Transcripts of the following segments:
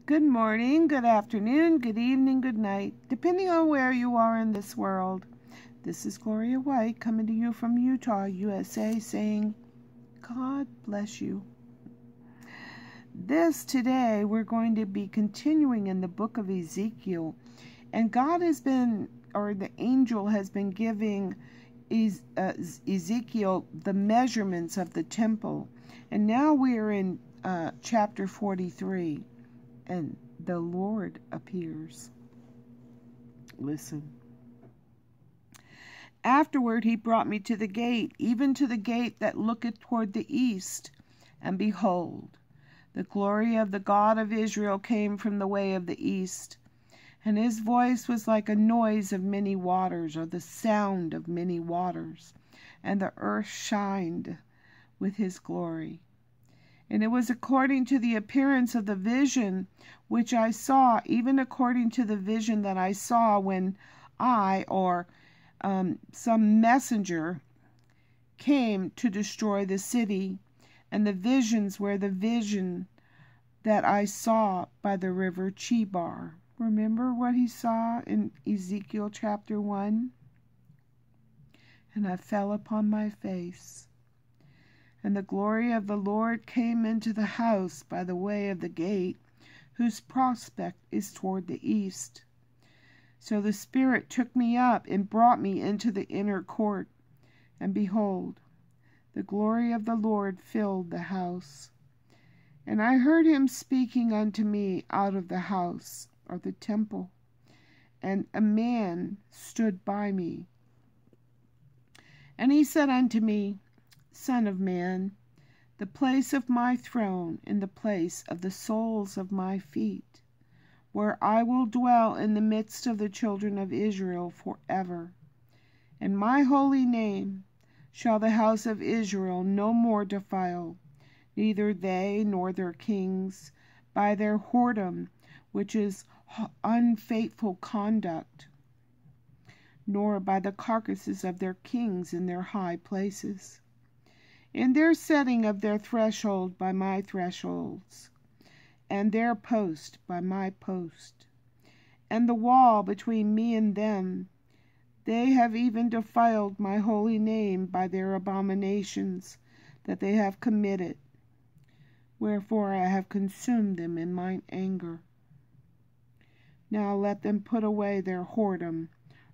Good morning, good afternoon, good evening, good night, depending on where you are in this world. This is Gloria White coming to you from Utah, USA, saying, God bless you. Today, we're going to be continuing in the book of Ezekiel. And God has been, or the angel has been giving Ezekiel the measurements of the temple. And now we are in chapter 43. And the Lord appears. Listen. Afterward he brought me to the gate, even to the gate that looketh toward the east. And behold, the glory of the God of Israel came from the way of the east. And his voice was like a noise of many waters, or the sound of many waters. And the earth shined with his glory. And it was according to the appearance of the vision which I saw, even according to the vision that I saw when I, or some messenger, came to destroy the city. And the visions were the vision that I saw by the river Chebar. Remember what he saw in Ezekiel chapter 1? And I fell upon my face. And the glory of the Lord came into the house by the way of the gate, whose prospect is toward the east. So the Spirit took me up and brought me into the inner court. And behold, the glory of the Lord filled the house. And I heard him speaking unto me out of the house, or the temple. And a man stood by me. And he said unto me, Son of man, the place of my throne in the place of the soles of my feet, where I will dwell in the midst of the children of Israel forever. And my holy name shall the house of Israel no more defile, neither they nor their kings, by their whoredom, which is unfaithful conduct, nor by the carcasses of their kings in their high places. In their setting of their threshold by my thresholds, and their post by my post, and the wall between me and them, they have even defiled my holy name by their abominations that they have committed. Wherefore I have consumed them in mine anger. Now let them put away their whoredom,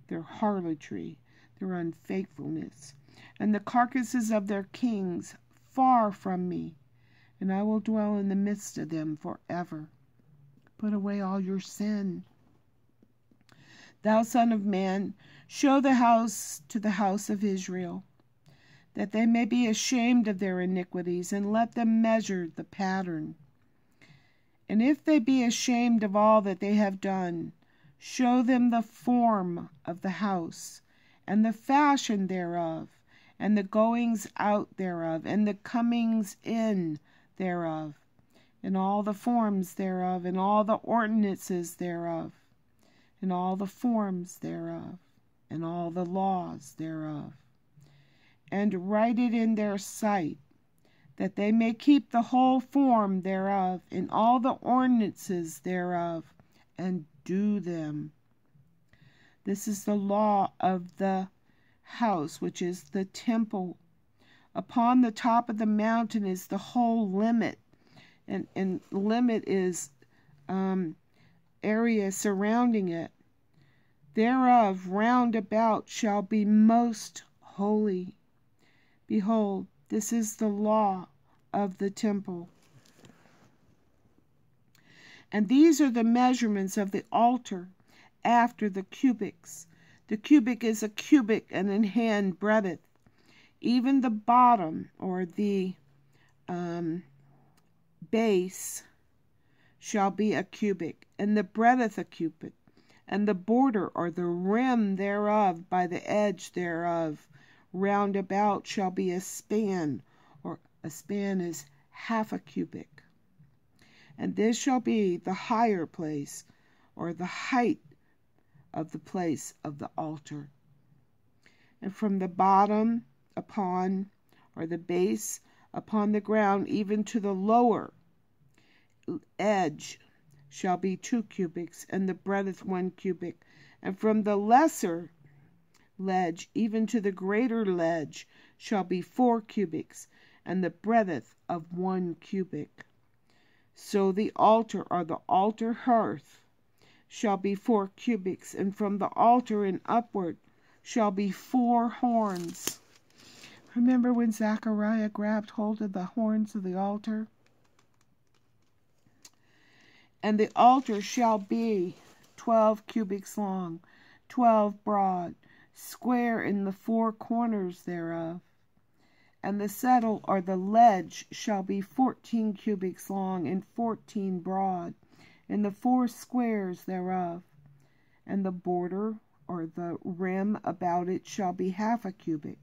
their harlotry, their unfaithfulness, and the carcasses of their kings far from me, and I will dwell in the midst of them forever. Put away all your sin. Thou son of man, show the house to the house of Israel, that they may be ashamed of their iniquities, and let them measure the pattern. And if they be ashamed of all that they have done, show them the form of the house, and the fashion thereof, and the goings out thereof, and the comings in thereof, and all the forms thereof, and all the ordinances thereof, and all the forms thereof, and all the laws thereof, and write it in their sight, that they may keep the whole form thereof, and all the ordinances thereof, and do them. This is the law of the house, which is the temple. Upon the top of the mountain is the whole limit, and limit is area surrounding it. Thereof round about shall be most holy. Behold, this is the law of the temple. And these are the measurements of the altar after the cubits. The cubit is a cubit and an hand breadth. Even the bottom, or the base, shall be a cubit, and the breadth a cubit, and the border, or the rim thereof, by the edge thereof, round about shall be a span, or a span is half a cubit. And this shall be the higher place, or the height of the place of the altar. And from the bottom upon, or the base upon the ground, even to the lower edge, shall be 2 cubits, and the breadth 1 cubit. And from the lesser ledge even to the greater ledge shall be 4 cubits, and the breadth of 1 cubit. So the altar, or the altar hearth, shall be 4 cubits, and from the altar and upward shall be 4 horns. Remember when Zechariah grabbed hold of the horns of the altar? And the altar shall be 12 cubits long, 12 broad, square in the 4 corners thereof. And the settle, or the ledge, shall be 14 cubits long and 14 broad in the 4 squares thereof. And the border, or the rim about it, shall be 1/2 cubit.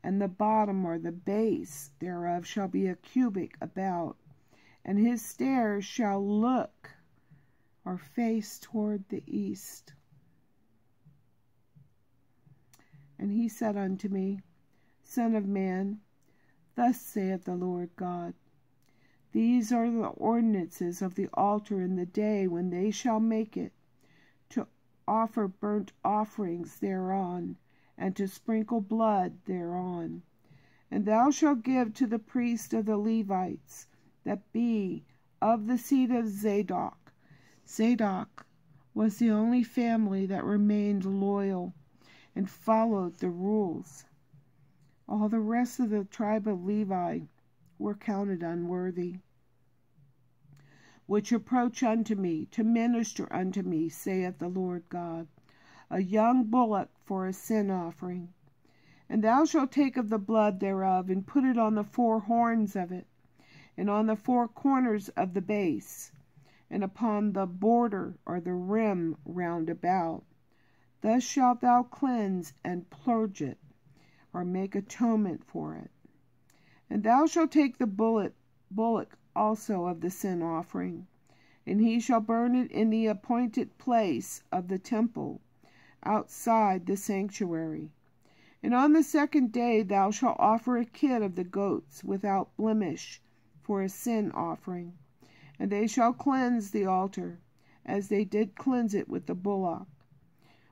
And the bottom, or the base thereof, shall be 1 cubit about. And his stairs shall look, or face, toward the east. And he said unto me, Son of man, thus saith the Lord God, these are the ordinances of the altar in the day when they shall make it, to offer burnt offerings thereon, and to sprinkle blood thereon. And thou shalt give to the priest of the Levites, that be of the seed of Zadok. Zadok was the only family that remained loyal and followed the rules. All the rest of the tribe of Levi were counted unworthy, which approach unto me, to minister unto me, saith the Lord God, a young bullock for a sin offering. And thou shalt take of the blood thereof, and put it on the 4 horns of it, and on the 4 corners of the base, and upon the border, or the rim round about. Thus shalt thou cleanse and purge it, or make atonement for it. And thou shalt take the bullock also of the sin offering, and he shall burn it in the appointed place of the temple, outside the sanctuary. And on the 2nd day thou shalt offer a kid of the goats without blemish for a sin offering. And they shall cleanse the altar, as they did cleanse it with the bullock.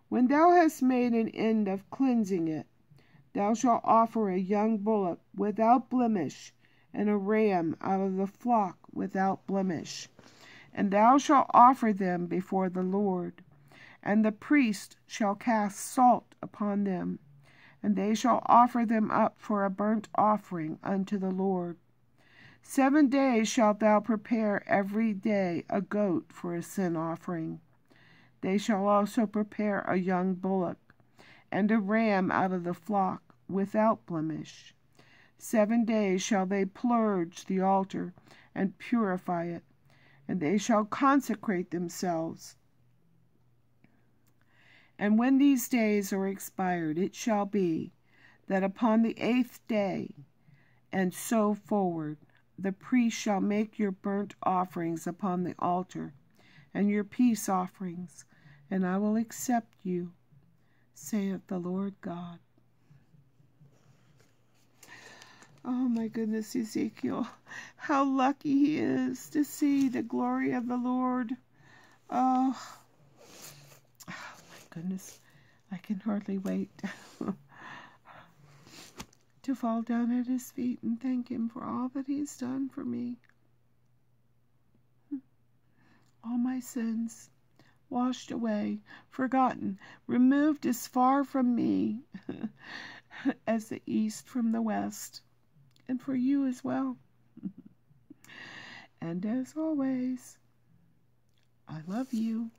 When thou hast made an end of cleansing it, thou shalt offer a young bullock without blemish, and a ram out of the flock without blemish. And thou shalt offer them before the Lord. And the priest shall cast salt upon them, and they shall offer them up for a burnt offering unto the Lord. 7 days shalt thou prepare every day a goat for a sin offering. They shall also prepare a young bullock, and a ram out of the flock without blemish. 7 days shall they purge the altar and purify it, and they shall consecrate themselves. And when these days are expired, it shall be that upon the 8th day, and so forward, the priest shall make your burnt offerings upon the altar, and your peace offerings, and I will accept you, saith the Lord God. Oh my goodness, Ezekiel, how lucky he is to see the glory of the Lord. Oh my goodness, I can hardly wait to fall down at his feet and thank him for all that he's done for me. All my sins washed away, forgotten, removed as far from me as the east from the west, and for you as well. And as always, I love you.